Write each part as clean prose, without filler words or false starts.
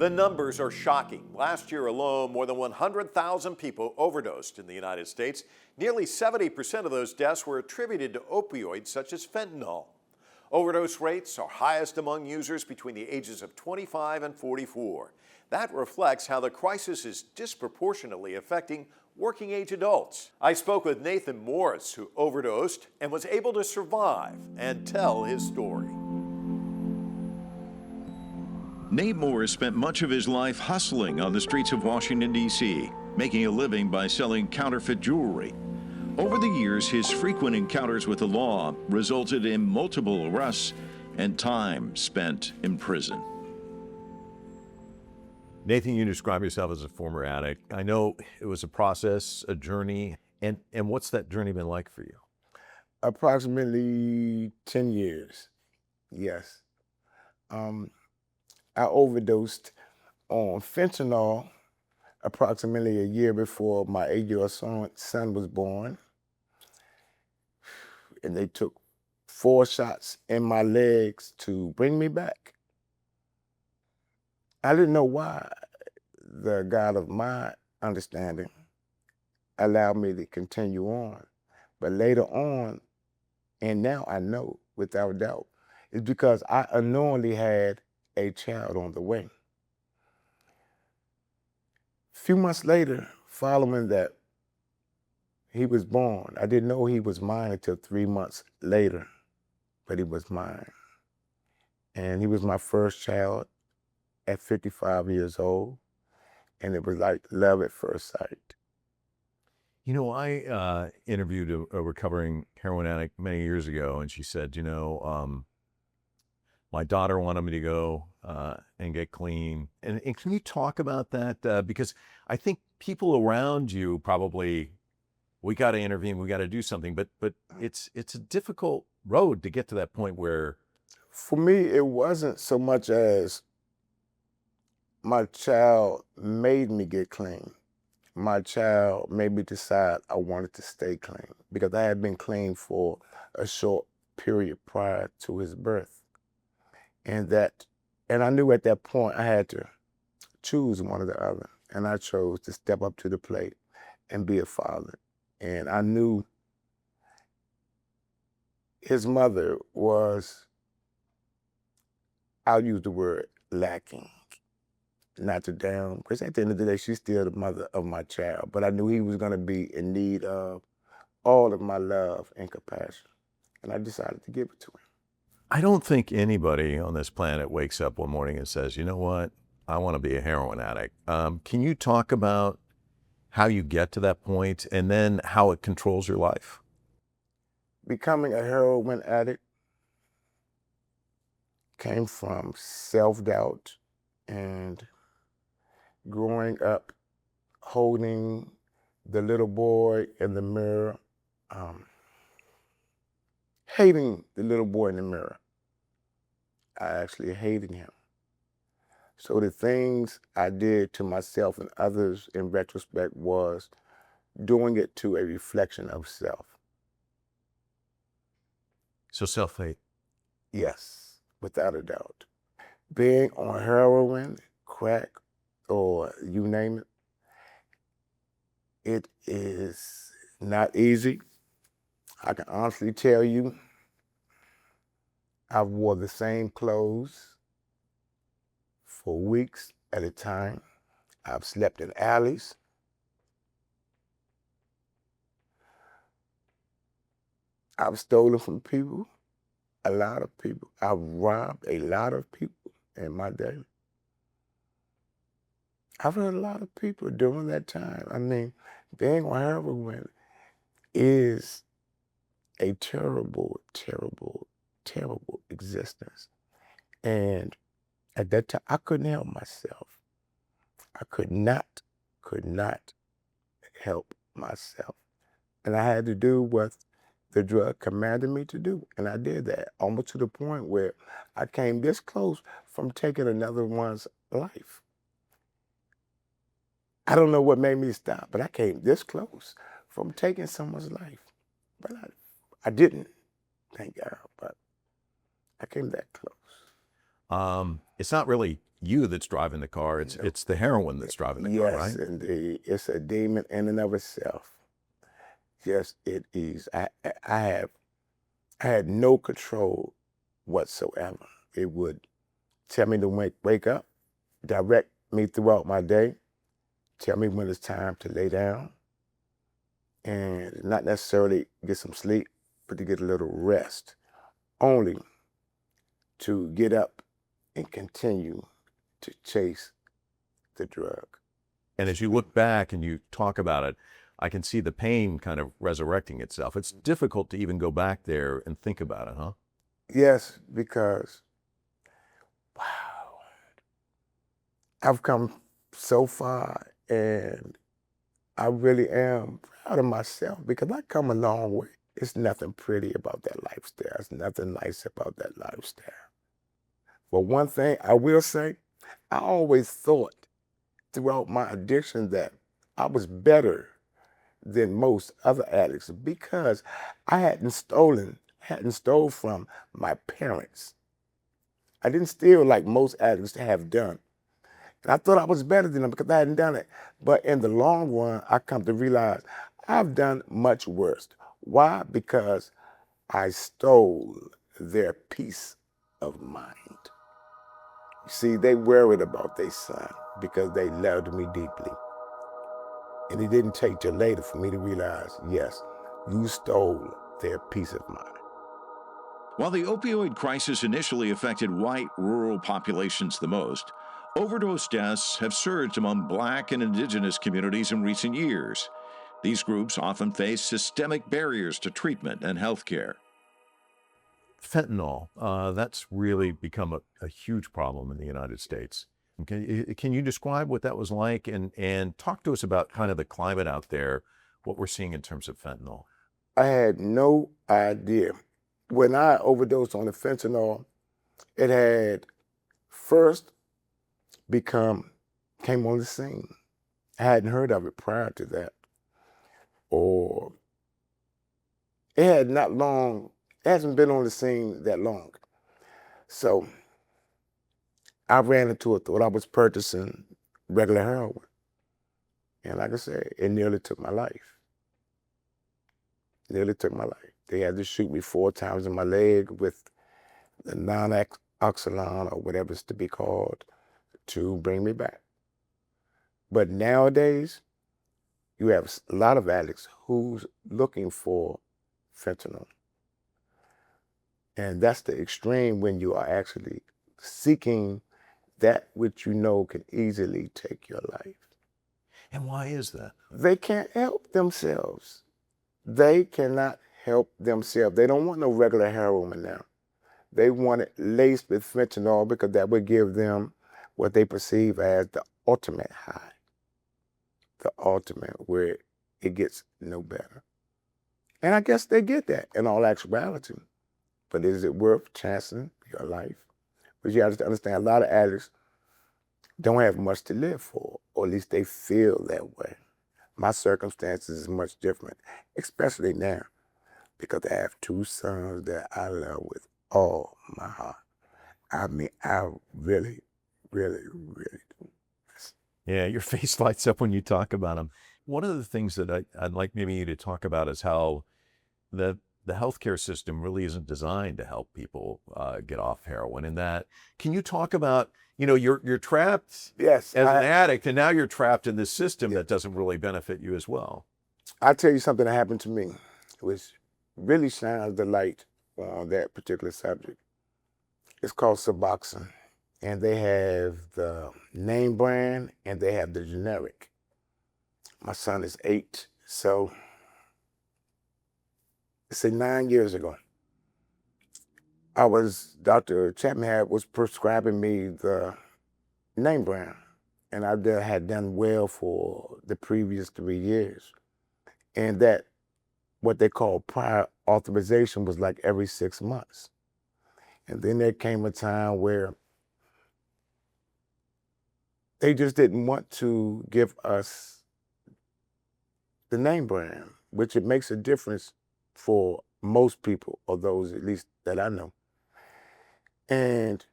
The numbers are shocking. Last year alone, more than 100,000 people overdosed in the United States. Nearly 70% of those deaths were attributed to opioids such as fentanyl. Overdose rates are highest among users between the ages of 25 and 44. That reflects how the crisis is disproportionately affecting working-age adults. I spoke with Nathan Morris, who overdosed and was able to survive and tell his story. Nate Morris spent much of his life hustling on the streets of Washington, D.C., making a living by selling counterfeit jewelry. Over the years, his frequent encounters with the law resulted in multiple arrests and time spent in prison. Nathan, you describe yourself as a former addict. I know it was a process, a journey, and what's that journey been like for you? Approximately 10 years, yes. I overdosed on fentanyl approximately a year before my 8-year-old son was born. And they took 4 shots in my legs to bring me back. I didn't know why the God of my understanding allowed me to continue on. But later on, and now I know without doubt, it's because I unknowingly had a child on the way. A few months later, following that, he was born. I didn't know he was mine until 3 months later, but he was mine. And he was my first child at 55 years old, and it was like love at first sight. You know, I interviewed a recovering heroin addict many years ago, and she said, you know, my daughter wanted me to go and get clean. And can you talk about that? Because I think people around you probably, we got to intervene, we got to do something, but it's a difficult road to get to that point where. For me, it wasn't so much as my child made me get clean. My child made me decide I wanted to stay clean because I had been clean for a short period prior to his birth. And I knew at that point I had to choose one or the other. And I chose to step up to the plate and be a father. And I knew his mother was, I'll use the word lacking, not to down, because at the end of the day, she's still the mother of my child. But I knew he was going to be in need of all of my love and compassion. And I decided to give it to him. I don't think anybody on this planet wakes up one morning and says, you know what, I want to be a heroin addict. Can you talk about how you get to that point and then how it controls your life? Becoming a heroin addict came from self-doubt and growing up holding the little boy in the mirror, hating the little boy in the mirror. I actually hated him. So the things I did to myself and others in retrospect was doing it to a reflection of self. So self-hate? Yes, without a doubt. Being on heroin, crack, or you name it, it is not easy. I can honestly tell you, I've wore the same clothes for weeks at a time. I've slept in alleys. I've stolen from people, a lot of people. I've robbed a lot of people in my day. I've hurt a lot of people during that time. I mean, being on heroin is a terrible, terrible, terrible existence. And at that time, I couldn't help myself. I could not help myself. And I had to do what the drug commanded me to do. And I did that, almost to the point where I came this close from taking another one's life. I don't know what made me stop, but I came this close from taking someone's life. But I didn't, thank God, but I came that close. It's not really you that's driving the car. It's the heroin that's driving the car, Yes, right? indeed. It's a demon in and of itself. Yes, it is. I had no control whatsoever. It would tell me to wake up, direct me throughout my day, tell me when it's time to lay down, and not necessarily get some sleep, but to get a little rest, only to get up and continue to chase the drug. And as you look back and you talk about it, I can see the pain kind of resurrecting itself. It's difficult to even go back there and think about it, huh? Yes, because, wow, I've come so far, and I really am proud of myself because I come a long way. It's nothing pretty about that lifestyle. It's nothing nice about that lifestyle. But one thing I will say, I always thought throughout my addiction that I was better than most other addicts because I hadn't stole from my parents. I didn't steal like most addicts have done. And I thought I was better than them because I hadn't done it. But in the long run, I come to realize I've done much worse. Why? Because I stole their peace of mind. You see, they worried about their son because they loved me deeply. And it didn't take till later for me to realize, yes, you stole their peace of mind. While the opioid crisis initially affected white rural populations the most, overdose deaths have surged among Black and Indigenous communities in recent years. These groups often face systemic barriers to treatment and health care. Fentanyl, that's really become a huge problem in the United States. Can you describe what that was like and talk to us about kind of the climate out there, what we're seeing in terms of fentanyl? I had no idea. When I overdosed on the fentanyl, it had first came on the scene. I hadn't heard of it prior to that. Or it hasn't been on the scene that long. So I ran into it, thought I was purchasing regular heroin. And like I said, it nearly took my life. Nearly took my life. They had to shoot me 4 times in my leg with the non-oxalon or whatever it's to be called to bring me back. But nowadays, you have a lot of addicts who's looking for fentanyl. And that's the extreme when you are actually seeking that which you know can easily take your life. And why is that? They can't help themselves. They cannot help themselves. They don't want no regular heroin now. They want it laced with fentanyl because that would give them what they perceive as the ultimate high. The ultimate, where it gets no better. And I guess they get that in all actuality. But is it worth chancing your life? But you have to understand, a lot of addicts don't have much to live for, or at least they feel that way. My circumstances is much different, especially now, because I have 2 sons that I love with all my heart. I mean, I really, really, really do. Yeah, your face lights up when you talk about them. One of the things that I'd like maybe you to talk about is how the healthcare system really isn't designed to help people get off heroin. And that, can you talk about, you're trapped Yes, as an addict, and now you're trapped in this system that doesn't really benefit you as well. I'll tell you something that happened to me, which really shines the light on that particular subject. It's called Suboxone, and they have the name brand and they have the generic. My son is 8, so say 9 years ago, Dr. Chapman was prescribing me the name brand, and I had done well for the previous 3 years. And that, what they call prior authorization, was like every 6 months. And then there came a time where they just didn't want to give us the name brand, which it makes a difference for most people, or those at least that I know. And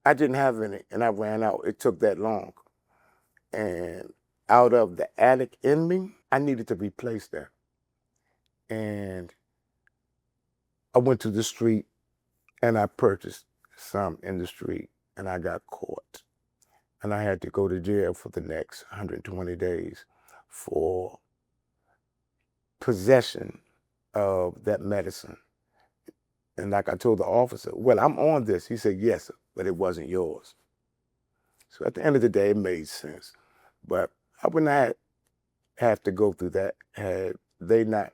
I didn't have any, and I ran out. It took that long. And out of the addict in me, I needed to replace that. And I went to the street and I purchased some in the street, and I got caught. And I had to go to jail for the next 120 days for possession of that medicine. And like I told the officer, well, I'm on this. He said, yes, but it wasn't yours. So at the end of the day, it made sense. But I would not have to go through that had they not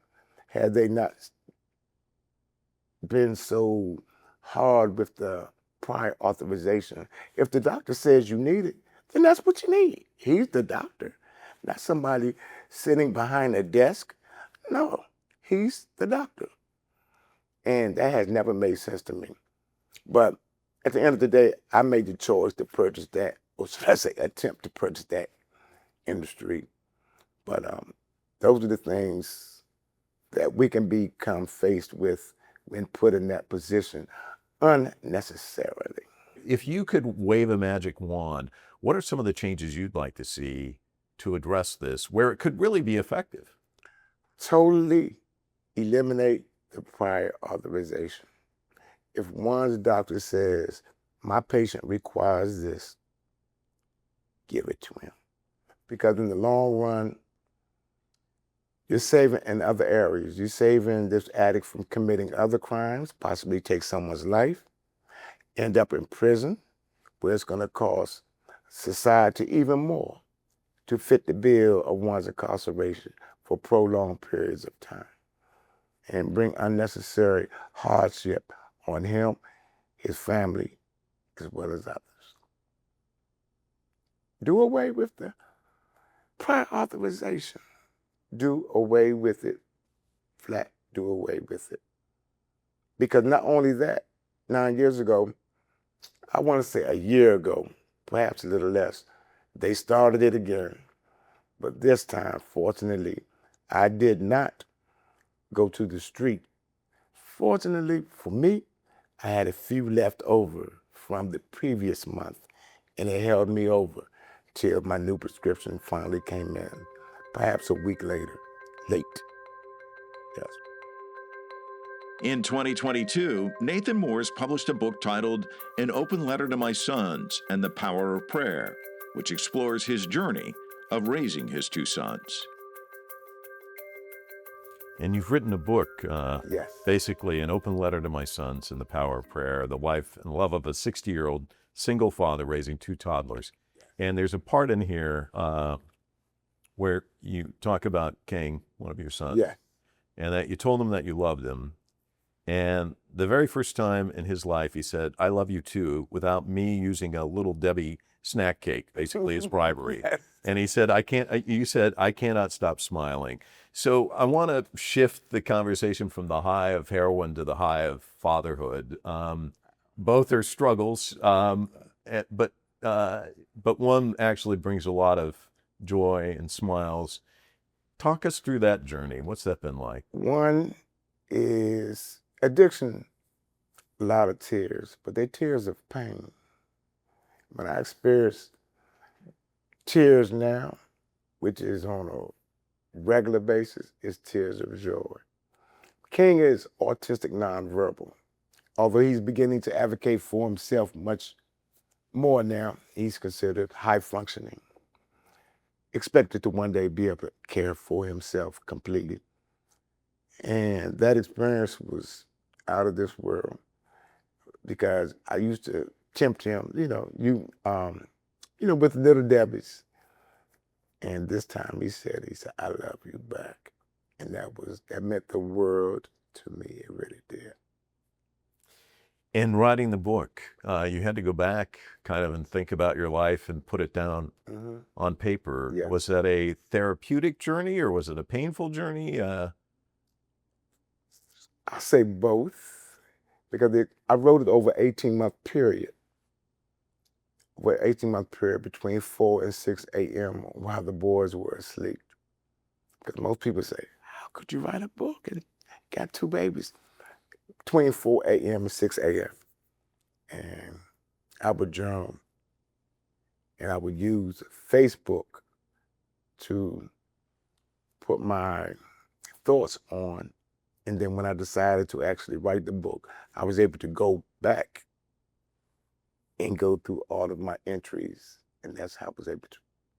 been so hard with the prior authorization. If the doctor says you need it, then that's what you need. He's the doctor, not somebody sitting behind a desk. No, he's the doctor. And that has never made sense to me. But at the end of the day, I made the choice to purchase that, or should I say attempt to purchase that in the street. But those are the things that we can become faced with when put in that position unnecessarily. If you could wave a magic wand, what are some of the changes you'd like to see to address this, where it could really be effective? Totally eliminate the prior authorization. If one's doctor says, my patient requires this, give it to him. Because in the long run, you're saving in other areas. You're saving this addict from committing other crimes, possibly take someone's life, end up in prison, where it's going to cost society even more to fit the bill of one's incarceration for prolonged periods of time, and bring unnecessary hardship on him, his family, as well as others. Do away with the prior authorization. Do away with it, flat, do away with it. Because not only that, 9 years ago, I want to say a year ago, perhaps a little less, they started it again. But this time, fortunately, I did not go to the street. Fortunately for me, I had a few left over from the previous month, and it held me over till my new prescription finally came in, perhaps a week later. Late. Yes. In 2022, Nathan Morris published a book titled An Open Letter to My Sons and the Power of Prayer, which explores his journey of raising his two sons. And you've written a book, Yes. basically An Open Letter to My Sons and the Power of Prayer, the life and love of a 60-year-old single father raising two toddlers. And there's a part in here where you talk about King, one of your sons, Yeah. and that you told him that you loved him. And the very first time in his life, he said, I love you too, without me using a Little Debbie snack cake, basically as bribery. Yes. And he said, you said, I cannot stop smiling. So I want to shift the conversation from the high of heroin to the high of fatherhood. Both are struggles, but one actually brings a lot of joy and smiles. Talk us through that journey. What's that been like? One is addiction, a lot of tears, but they're tears of pain. When I experience tears now, which is on a regular basis, is tears of joy. King is autistic nonverbal. Although he's beginning to advocate for himself much more now, he's considered high functioning. Expected to one day be able to care for himself completely. And that experience was out of this world, because I used to tempt him, with Little Debbie's. And this time he said, I love you back. And that meant the world to me. It really did. In writing the book, you had to go back kind of and think about your life and put it down on paper. Yeah. Was that a therapeutic journey or was it a painful journey? I say both, because I wrote it over 18-month period. With 18-month period between 4 and 6 a.m. while the boys were asleep. Because most people say, how could you write a book and got two babies? Between 4 a.m. and 6 a.m. And I would journal, and I would use Facebook to put my thoughts on. And then when I decided to actually write the book, I was able to go back and go through all of my entries. And that's how I was able to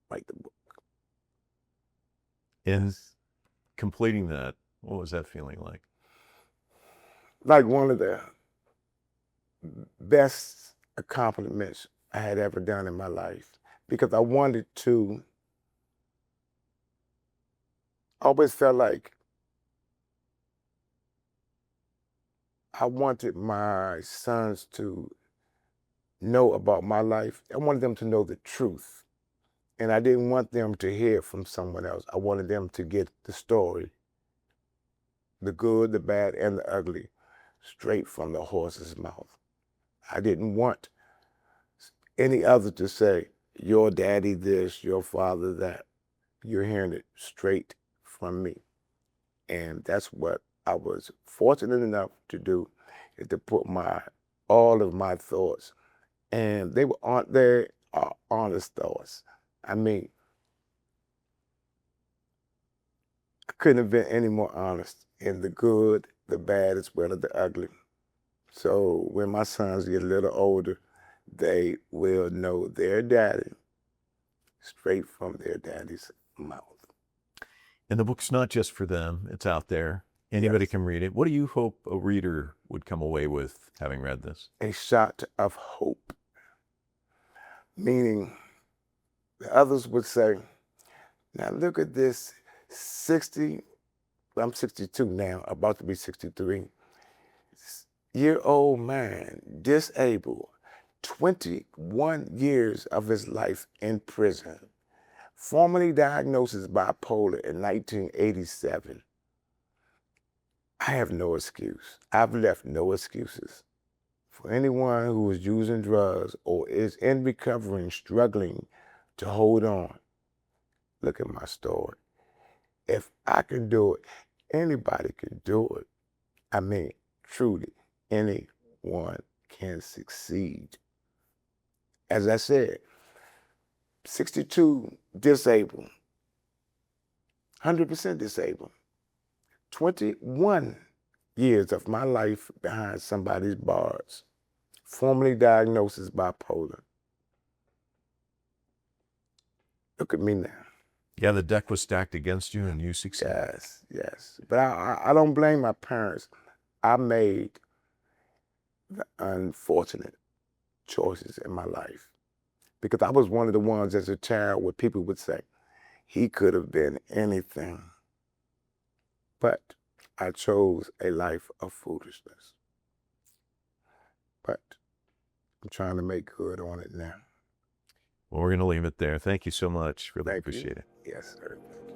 write the book. In completing that, what was that feeling like? Like one of the best accomplishments I had ever done in my life, because I wanted to, always felt like I wanted my sons to know about my life. I wanted them to know the truth. And I didn't want them to hear it from someone else. I wanted them to get the story, the good, the bad, and the ugly, straight from the horse's mouth. I didn't want any other to say, your daddy this, your father that. You're hearing it straight from me. And that's what I was fortunate enough to do, is to put all of my thoughts, and they are honest thoughts. I mean, I couldn't have been any more honest in the good, the bad, as well as the ugly. So when my sons get a little older, they will know their daddy straight from their daddy's mouth. And the book's not just for them, it's out there. Anybody Yes. can read it. What do you hope a reader would come away with having read this? A shot of hope. Meaning, the others would say, now look at this I'm 62 now, about to be 63, year-old man, disabled, 21 years of his life in prison, formerly diagnosed as bipolar in 1987. I have no excuse. I've left no excuses for anyone who is using drugs or is in recovery and struggling to hold on. Look at my story. If I can do it, anybody can do it. I mean, truly, anyone can succeed. As I said, 62 disabled, 100% disabled, 21 years of my life behind somebody's bars, formerly diagnosed as bipolar. Look at me now. Yeah, the deck was stacked against you and you succeeded. Yes, yes. But I don't blame my parents. I made the unfortunate choices in my life, because I was one of the ones as a child where people would say, he could have been anything. But I chose a life of foolishness. But I'm trying to make good on it now. Well, we're going to leave it there. Thank you so much. Really Thank appreciate you. it. Yes, sir. Thank you.